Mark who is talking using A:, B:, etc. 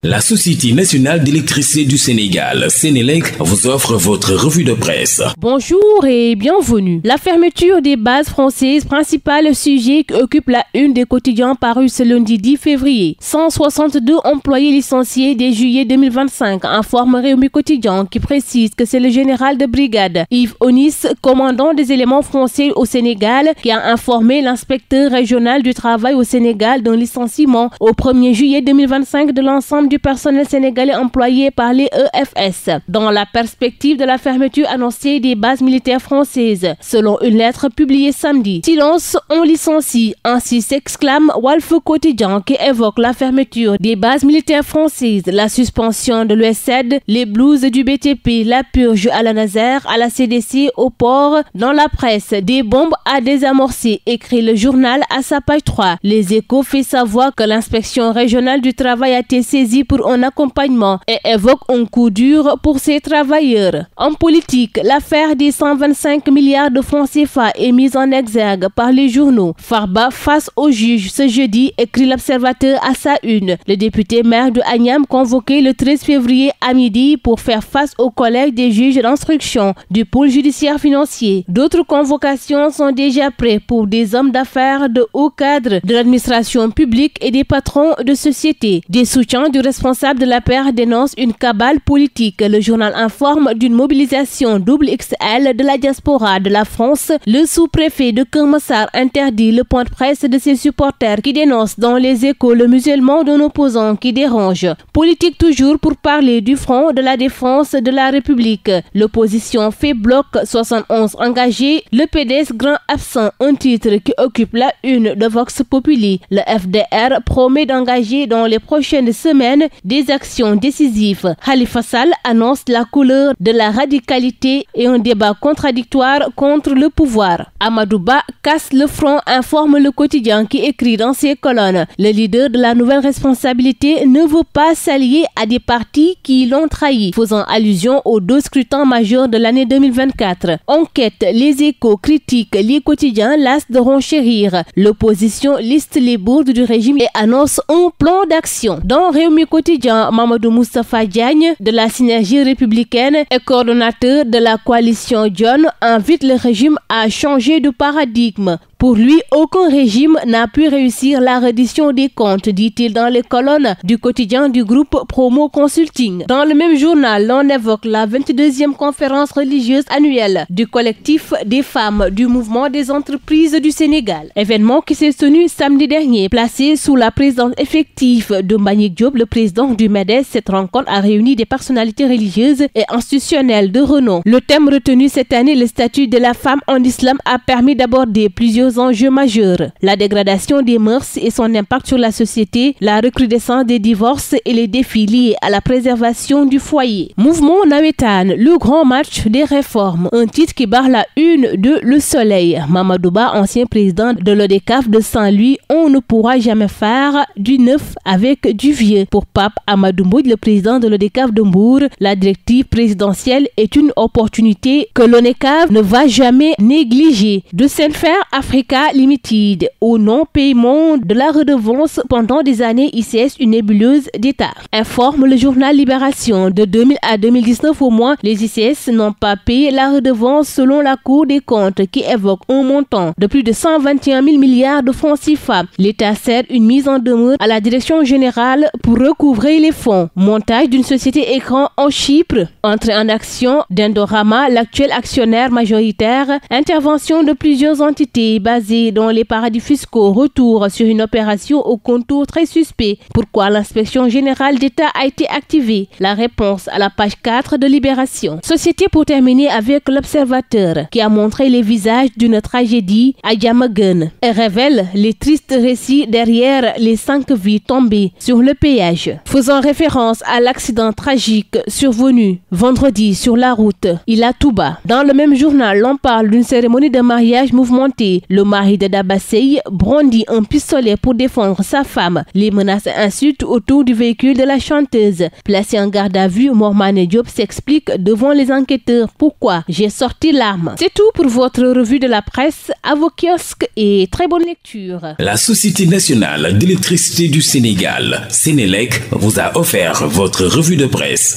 A: La Société nationale d'électricité du Sénégal, Sénélec, vous offre votre revue de presse.
B: Bonjour et bienvenue. La fermeture des bases françaises, principal sujet qui occupe la une des quotidiens parus ce lundi 10 février. 162 employés licenciés dès juillet 2025, informe Réumi Quotidien qui précise que c'est le général de brigade Yves Onis, commandant des éléments français au Sénégal, qui a informé l'inspecteur régional du travail au Sénégal d'un licenciement au 1er juillet 2025 de l'ensemble du personnel sénégalais employé par les EFS, dans la perspective de la fermeture annoncée des bases militaires françaises. Selon une lettre publiée samedi, silence, on licencie, ainsi s'exclame Walf Quotidien qui évoque la fermeture des bases militaires françaises, la suspension de l'USAID, les blues du BTP, la purge à la Nazaire, à la CDC, au port, dans la presse, des bombes à désamorcer, écrit le journal à sa page 3. Les Échos fait savoir que l'inspection régionale du travail a été saisie pour un accompagnement et évoque un coup dur pour ces travailleurs. En politique, l'affaire des 125 milliards de francs CFA est mise en exergue par les journaux. Farba face au juge ce jeudi, écrit l'Observateur à sa une. Le député maire de Agnam convoqué le 13 février à midi pour faire face au collège des juges d'instruction du pôle judiciaire financier. D'autres convocations sont déjà prêtes pour des hommes d'affaires de haut cadre de l'administration publique et des patrons de société. Des soutiens du responsable de la paire dénonce une cabale politique. Le journal informe d'une mobilisation double XL de la diaspora de la France. Le sous-préfet de Keur Massar interdit le point de presse de ses supporters qui dénoncent dans les Échos le musulman d'un opposant qui dérange. Politique toujours pour parler du front de la défense de la République. L'opposition fait bloc, 71 engagés. Le PDS grand absent, un titre qui occupe la une de Vox Populi. Le FDR promet d'engager dans les prochaines semaines des actions décisives. Khalifa Sall annonce la couleur de la radicalité et un débat contradictoire contre le pouvoir. Amadou Ba casse le front, informe le quotidien qui écrit dans ses colonnes. Le leader de la nouvelle responsabilité ne veut pas s'allier à des partis qui l'ont trahi, faisant allusion aux deux scrutins majeurs de l'année 2024. Enquête, les Échos critiquent les quotidiens las de renchérir. L'opposition liste les bourdes du régime et annonce un plan d'action. Dans Réumi Quotidien, Mamadou Moustapha Diagne de la Synergie républicaine et coordonnateur de la coalition John invite le régime à changer de paradigme. Pour lui, aucun régime n'a pu réussir la reddition des comptes, dit-il dans les colonnes du quotidien du groupe Promo Consulting. Dans le même journal, l'on évoque la 22e conférence religieuse annuelle du collectif des femmes du mouvement des entreprises du Sénégal. Événement qui s'est tenu samedi dernier, placé sous la présidence effective de Mbagnick Diop, le président du MEDES. Cette rencontre a réuni des personnalités religieuses et institutionnelles de renom. Le thème retenu cette année, le statut de la femme en islam, a permis d'aborder plusieurs enjeux majeurs. La dégradation des mœurs et son impact sur la société, la recrudescence des divorces et les défis liés à la préservation du foyer. Mouvement Nawetan, le grand match des réformes. Un titre qui barre la une de Le Soleil. Mamadou Ba, ancien président de l'ODCAV de Saint-Louis, on ne pourra jamais faire du neuf avec du vieux. Pour Pape Amadou Mbodj, le président de l'ODCAV de Mbour, la directive présidentielle est une opportunité que l'ODCAV ne va jamais négliger. De Senfer Africa Limited, au non-paiement de la redevance pendant des années ICS, une nébuleuse d'État. Informe le journal Libération. De 2000 à 2019 au moins, les ICS n'ont pas payé la redevance selon la Cour des comptes qui évoque un montant de plus de 121 000 milliards de francs CFA. L'État sert une mise en demeure à la direction générale pour recouvrer les fonds. Montage d'une société écran en Chypre. Entrée en action d'Indorama, l'actuel actionnaire majoritaire. Intervention de plusieurs entités basées dans les paradis fiscaux. Retour sur une opération au contour très suspect. Pourquoi l'inspection générale d'État a été activée? La réponse à la page 4 de Libération. Société pour terminer avec l'Observateur qui a montré les visages d'une tragédie à Diamaguène et révèle les tristes récits derrière les 5 vies tombées sur le péage. Faisant référence à l'accident tragique survenu vendredi sur la route Ila Touba. Dans le même journal, l'on parle d'une cérémonie de mariage mouvementée. Le mari de Dabasey brandit un pistolet pour défendre sa femme. Les menaces et insultes autour du véhicule de la chanteuse. Placé en garde à vue, Mormane Diop s'explique devant les enquêteurs pourquoi j'ai sorti l'arme. C'est tout pour votre revue de la presse. À vos kiosques et très bonne lecture.
A: La Société nationale d'électricité du Sénégal, Sénélec, vous a offert votre revue de presse.